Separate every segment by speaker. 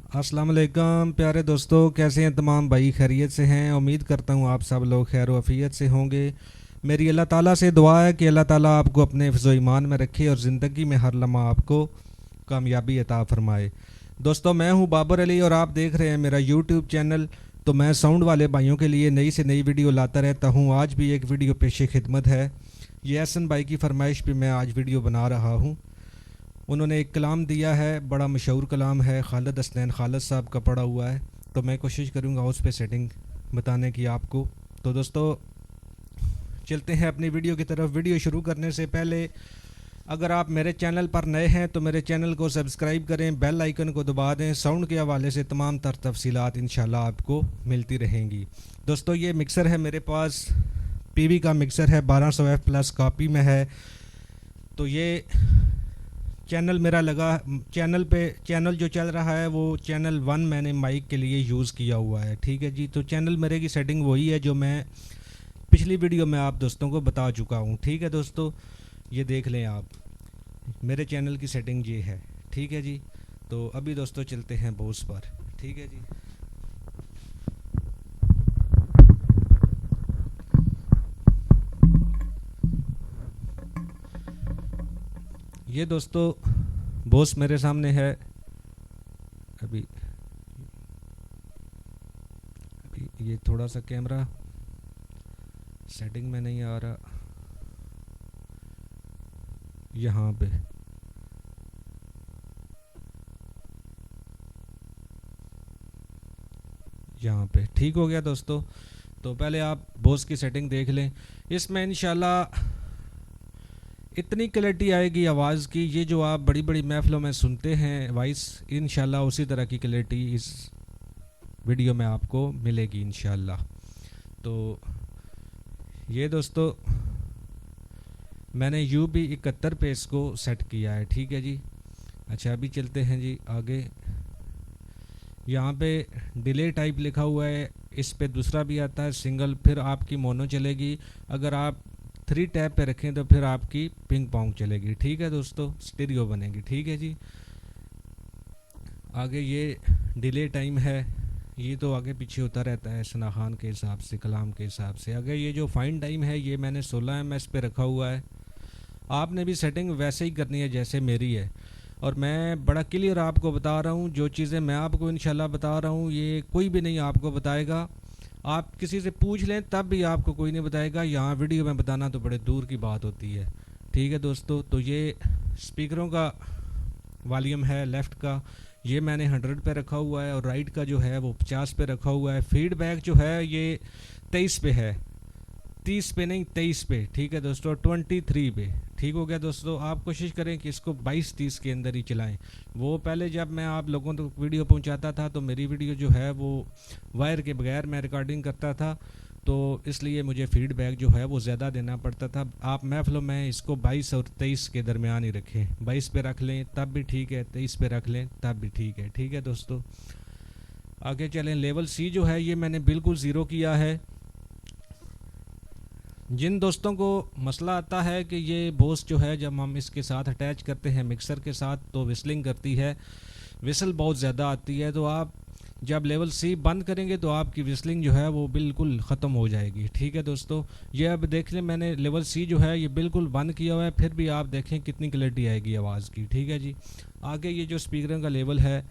Speaker 1: अस्सलाम वालेकुम प्यारे दोस्तों, कैसे हैं तमाम भाई? खैरियत से हैं? उम्मीद करता हूँ आप सब लोग खैर वफ़ियत से होंगे। मेरी अल्लाह ताला से दुआ है कि अल्लाह ताला आपको अपने हिफ्ज़-ओ ईमान में रखे और ज़िंदगी में हर लम्हा आपको कामयाबी अता फ़रमाए। दोस्तों, मैं हूँ बाबर अली और आप देख रहे हैं मेरा यूट्यूब चैनल। तो मैं साउंड वाले भाइयों के लिए नई से नई वीडियो लाता रहता हूँ। आज भी एक वीडियो पेश खिदमत है। ये एहसन भाई की फरमाइश पे मैं आज वीडियो बना रहा हूँ। उन्होंने एक कलाम दिया है, बड़ा मशहूर कलाम है, खालिद हसनैन खालिद साहब का पड़ा हुआ है। तो मैं कोशिश करूँगा उस पर सेटिंग बताने की आपको। तो दोस्तों, चलते हैं अपनी वीडियो की तरफ। वीडियो शुरू करने से पहले अगर आप मेरे चैनल पर नए हैं तो मेरे चैनल को सब्सक्राइब करें, बेल आइकन को दबा दें। साउंड के हवाले से तमाम तर तफसीलात इंशाल्लाह आपको मिलती रहेंगी। दोस्तों, ये मिक्सर है मेरे पास, पीवी का मिक्सर है, 1200F प्लस कॉपी में है। तो ये चैनल मेरा लगा, चैनल जो चल रहा है वो चैनल 1 मैंने माइक के लिए यूज़ किया हुआ है। ठीक है जी। तो चैनल मेरे की सेटिंग वही है जो मैं पिछली वीडियो में आप दोस्तों को बता चुका हूँ। ठीक है दोस्तों, ये देख लें आप, मेरे चैनल की सेटिंग ये है। ठीक है जी। तो अभी दोस्तों चलते हैं बॉस पर। ठीक है जी। ये दोस्तों बॉस मेरे सामने है। अभी अभी ये थोड़ा सा कैमरा सेटिंग में नहीं आ रहा यहाँ पे। यहाँ पे ठीक हो गया दोस्तों। तो पहले आप बॉस की सेटिंग देख लें। इसमें इंशाल्लाह इतनी क्लैरिटी आएगी आवाज़ की, ये जो आप बड़ी बड़ी महफिलों में सुनते हैं वॉइस, इंशाल्लाह उसी तरह की क्लैरिटी इस वीडियो में आपको मिलेगी इंशाल्लाह। तो ये दोस्तों मैंने UB71 पे इसको सेट किया है। ठीक है जी। अच्छा, अभी चलते हैं जी आगे। यहाँ पे डिले टाइप लिखा हुआ है, इस पे दूसरा भी आता है सिंगल, फिर आपकी मोनो चलेगी। अगर आप 3 टैप पे रखें तो फिर आपकी पिंग पोंग चलेगी। ठीक है दोस्तों, स्टीरियो बनेगी। ठीक है जी। आगे ये डिले टाइम है, ये तो आगे पीछे होता रहता है सना खान के हिसाब से, कलाम के हिसाब से। अगर ये जो फाइन टाइम है ये मैंने 16 ms पे रखा हुआ है। आपने भी सेटिंग वैसे ही करनी है जैसे मेरी है। और मैं बड़ा क्लियर आपको बता रहा हूँ, जो चीज़ें मैं आपको इंशाल्लाह बता रहा हूँ ये कोई भी नहीं आपको बताएगा। आप किसी से पूछ लें तब भी आपको कोई नहीं बताएगा। यहाँ वीडियो में बताना तो बड़े दूर की बात होती है। ठीक है दोस्तों। तो ये स्पीकरों का वॉल्यूम है, लेफ़्ट का ये मैंने 100 पे रखा हुआ है और राइट का जो है वो 50 पे रखा हुआ है। फीडबैक जो है ये 23 पे है, 30 पे नहीं 23 पे। ठीक है दोस्तों, 23 पे। ठीक हो गया दोस्तों। आप कोशिश करें कि इसको 22-30 के अंदर ही चलाएं। वो पहले जब मैं आप लोगों तक वीडियो पहुंचाता था तो मेरी वीडियो जो है वो वायर के बगैर मैं रिकॉर्डिंग करता था, तो इसलिए मुझे फीडबैक जो है वो ज़्यादा देना पड़ता था। आप महफिलों में इसको 22 और 23 के दरमियान ही रखें। 22 पे रख लें तब भी ठीक है, 23 पे रख लें तब भी ठीक है। ठीक है दोस्तों, आगे चलें। लेवल C जो है ये मैंने बिल्कुल ज़ीरो किया है। जिन दोस्तों को मसला आता है कि ये बॉस जो है जब हम इसके साथ अटैच करते हैं मिक्सर के साथ तो विस्लिंग करती है, विसल बहुत ज़्यादा आती है, तो आप जब लेवल C बंद करेंगे तो आपकी विस्लिंग जो है वो बिल्कुल ख़त्म हो जाएगी। ठीक है दोस्तों, ये अब देख लें मैंने लेवल C जो है ये बिल्कुल बंद किया हुआ है, फिर भी आप देखें कितनी क्लैरिटी आएगी आवाज़ की। ठीक है जी। आगे ये जो स्पीकर का लेवल है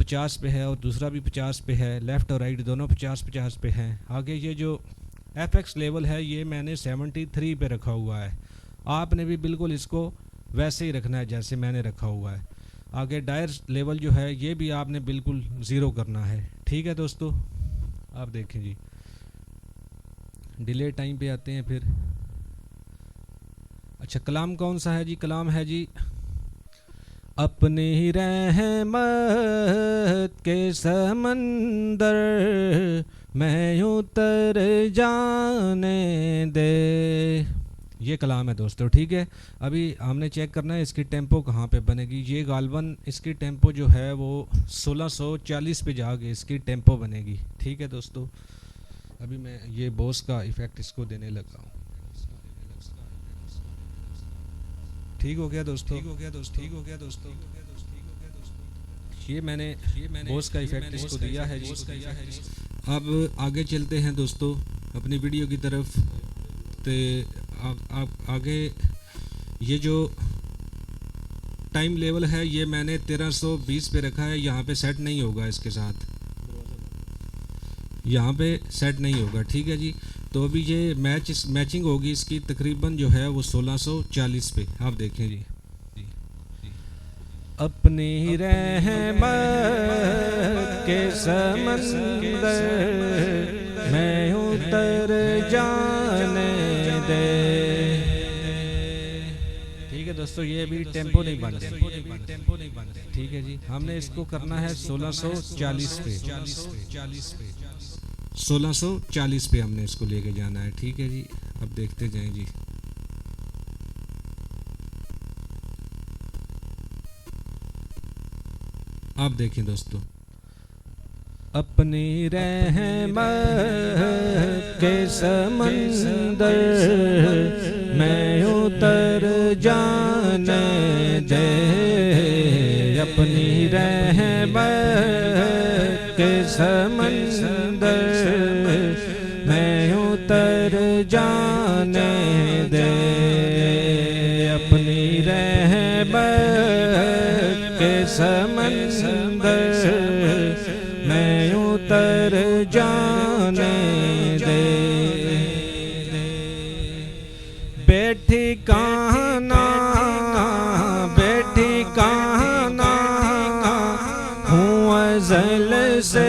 Speaker 1: 50 पे है और दूसरा भी 50 पे है, लेफ़्ट और राइट दोनों 50-50 पे हैं। आगे ये जो FX लेवल है ये मैंने 73 पे रखा हुआ है। आपने भी बिल्कुल इसको वैसे ही रखना है जैसे मैंने रखा हुआ है। आगे डायर लेवल जो है ये भी आपने बिल्कुल ज़ीरो करना है। ठीक है दोस्तों, आप देखें जी। डिले टाइम पे आते हैं फिर। अच्छा, कलाम कौन सा है जी? कलाम है जी, अपनी ही रहमत के समंदर मैं यूं तर जाने दे, ये कलाम है दोस्तों। ठीक है, अभी हमने चेक करना है इसकी टेम्पो कहाँ पे बनेगी। ये गालबन इसकी टेम्पो जो है वो 1640 पे जाके इसकी टेम्पो बनेगी। ठीक है दोस्तों, अभी मैं ये बॉस का इफ़ेक्ट इसको देने लगा हूँ। ठीक हो गया दोस्तों, ठीक हो गया दोस्तों, ठीक हो गया दोस्तों। ये मैंने बोस का इफेक्ट इसको दिया है जी। अब आगे चलते हैं दोस्तों अपनी वीडियो की तरफ। तो आगे ये जो टाइम लेवल है ये मैंने 1320 पे रखा है। यहाँ पे सेट नहीं होगा, इसके साथ यहाँ पे सेट नहीं होगा, ठीक है जी। तो अभी ये मैचिंग होगी इसकी तकरीबन जो है वो 1640 पे। आप देखें जी। अपनी रहमत के समंदर मैं उतर जाने दे। ठीक है दोस्तों, ये अभी टेम्पो नहीं बन रहे, ठीक है जी। हमने इसको करना है 1640 पे, 1640 पे हमने इसको लेके जाना है, ठीक है जी। अब देखते जाएं जी। आप देखें दोस्तों, अपनी रहमत के समंदर मैं उतर जाने दे। अपनी रहमत के समंदर मैं उतर जाने दे। अपनी रहमत के समंदर मैं उतर जाने दे। बैठी कहना हूँ अज़ल से,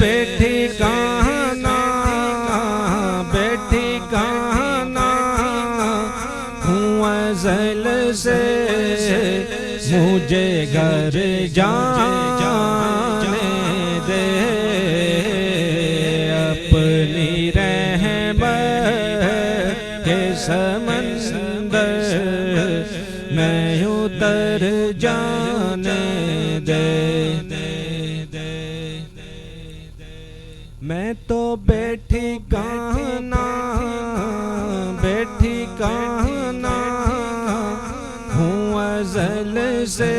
Speaker 1: बैठी कहना हूँ अज़ल से। मुझे घर जाने दे। अपनी रहमत के समंदर मैं उतर जाने दे। मैं तो बैठी कहना हूँ अज़ल से,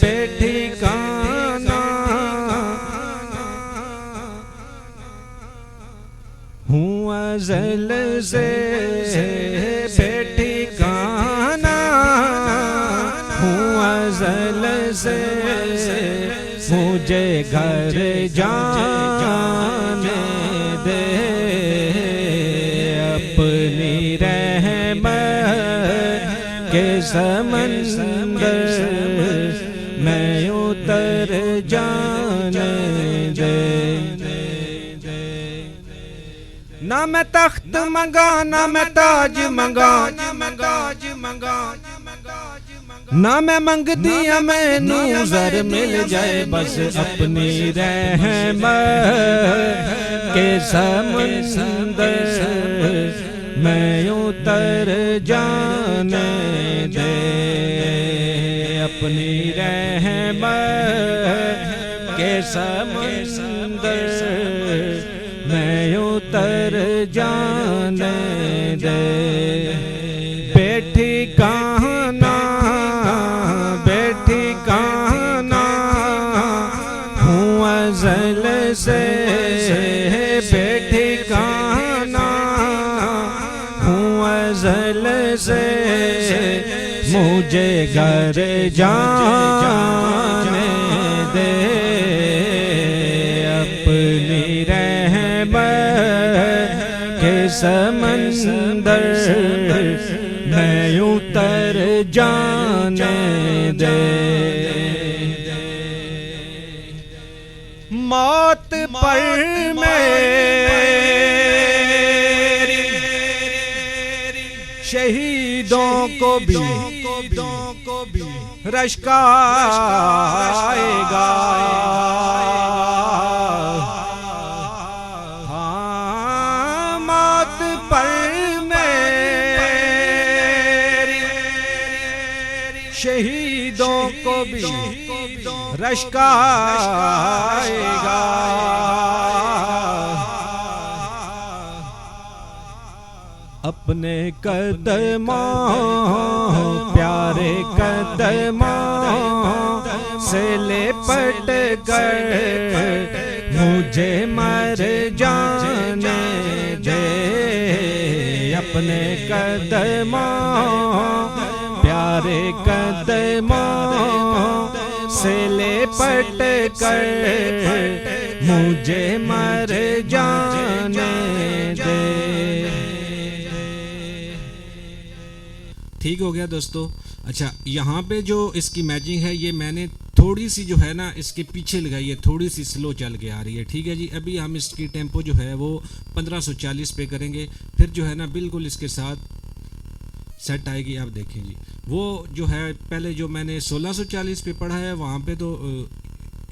Speaker 1: बैठी कहना हूँ अज़ल से, बैठी कहना हूँ अज़ल से। मुझे घर जाने दे। अपनी रहमत के समंदर मैं उतर जाने दे। ना मैं तख्त मंगा, ना मैं ताज मंगा, ना मैं मंगती मैनू ज़र मिल जाए। बस अपनी रहमत के समंदर मैं उतर जाने दे। अपनी रहमत के समंदर मैं उतर जाने दे। बैठी कहना हूँ अज़ल से, बैठी कहना हूँ अज़ल से। मुझे घर जाने दे। अपनी रहमत के समंदर मैं उतर जाने दे। मौत पर मेरी शहीदों को भी रश्क आएगा। हाँ, मौत पर मेरी शहीदों को भी रश्क आएगा। अपने कदमों प्यारे कदमों से लिपट कर मुझे मर जाने दे, अपने कदमों प्यारे कदमों से लिपट कर मुझे मर जाने दे। ठीक हो गया दोस्तों। अच्छा, यहाँ पे जो इसकी मैचिंग है ये मैंने थोड़ी सी जो है ना इसके पीछे लगाई है, थोड़ी सी स्लो चल के आ रही है। ठीक है जी, अभी हम इसकी टेम्पो जो है वो 1540 पे करेंगे, फिर जो है ना बिल्कुल इसके साथ सेट आएगी। आप देखें जी, वो जो है पहले जो मैंने 1640 पे पढ़ा है वहाँ पे तो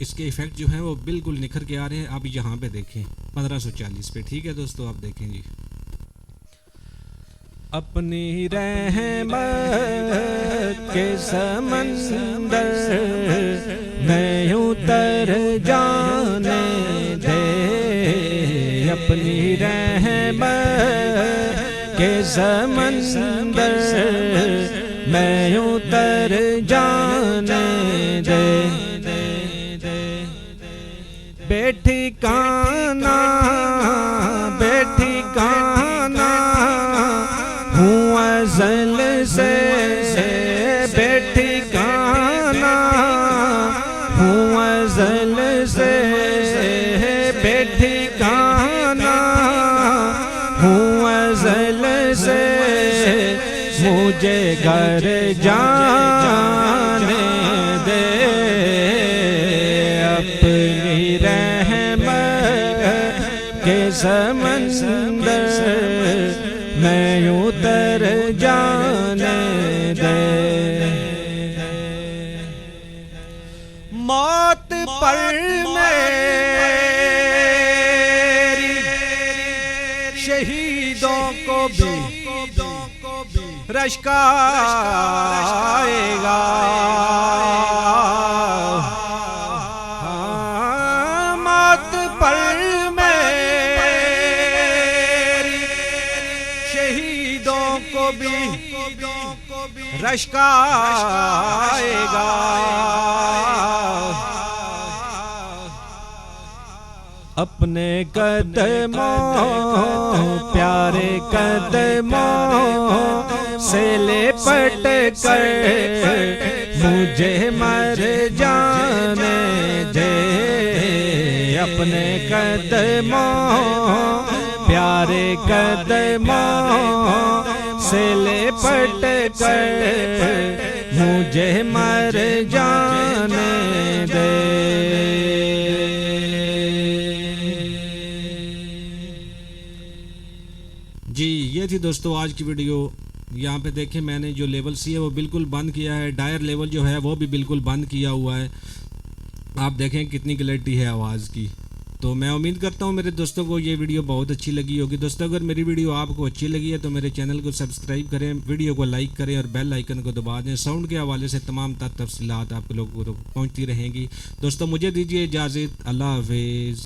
Speaker 1: इसके इफेक्ट जो हैं वो बिल्कुल निखर के आ रहे हैं। अब यहाँ पे देखें 1540 पे। ठीक है दोस्तों, आप देखें जी। अपनी रहमत के समंदर में उतर जाने दे, अपनी रहमत के समंदर में उतर जाने दे। बेठिकाना बेठिकाना हूँ अज़ल से, बेठिकाना हूँ अज़ल से, बेठिकाना हूँ अज़ल से, मुझे घर जाने दे, अपनी रहमत के समंदर मैं उतर जाने दे। मौत पर मेरी शहीदों को भी रश्क आएगा, मौत पर मेरी शहीदों को भी रश्क आएगा। अपने कदमों प्यारे कदमों से लिपट कर मुझे मर जाने दे, अपने कदमों प्यारे कदमों से लिपट कर मुझे मर जाने दे। जी, ये थी दोस्तों आज की वीडियो। यहाँ पे देखें मैंने जो लेवल सी है वो बिल्कुल बंद किया है, डायर लेवल जो है वो भी बिल्कुल बंद किया हुआ है। आप देखें कितनी क्लैरिटी है आवाज़ की। तो मैं उम्मीद करता हूँ मेरे दोस्तों को ये वीडियो बहुत अच्छी लगी होगी। दोस्तों अगर मेरी वीडियो आपको अच्छी लगी है तो मेरे चैनल को सब्सक्राइब करें, वीडियो को लाइक करें और बेल आइकन को दबा दें। साउंड के हवाले से तमाम तफसीलात आप लोगों को पहुँचती रहेंगी। दोस्तों मुझे दीजिए इजाज़त, अल्लाह हाफिज़।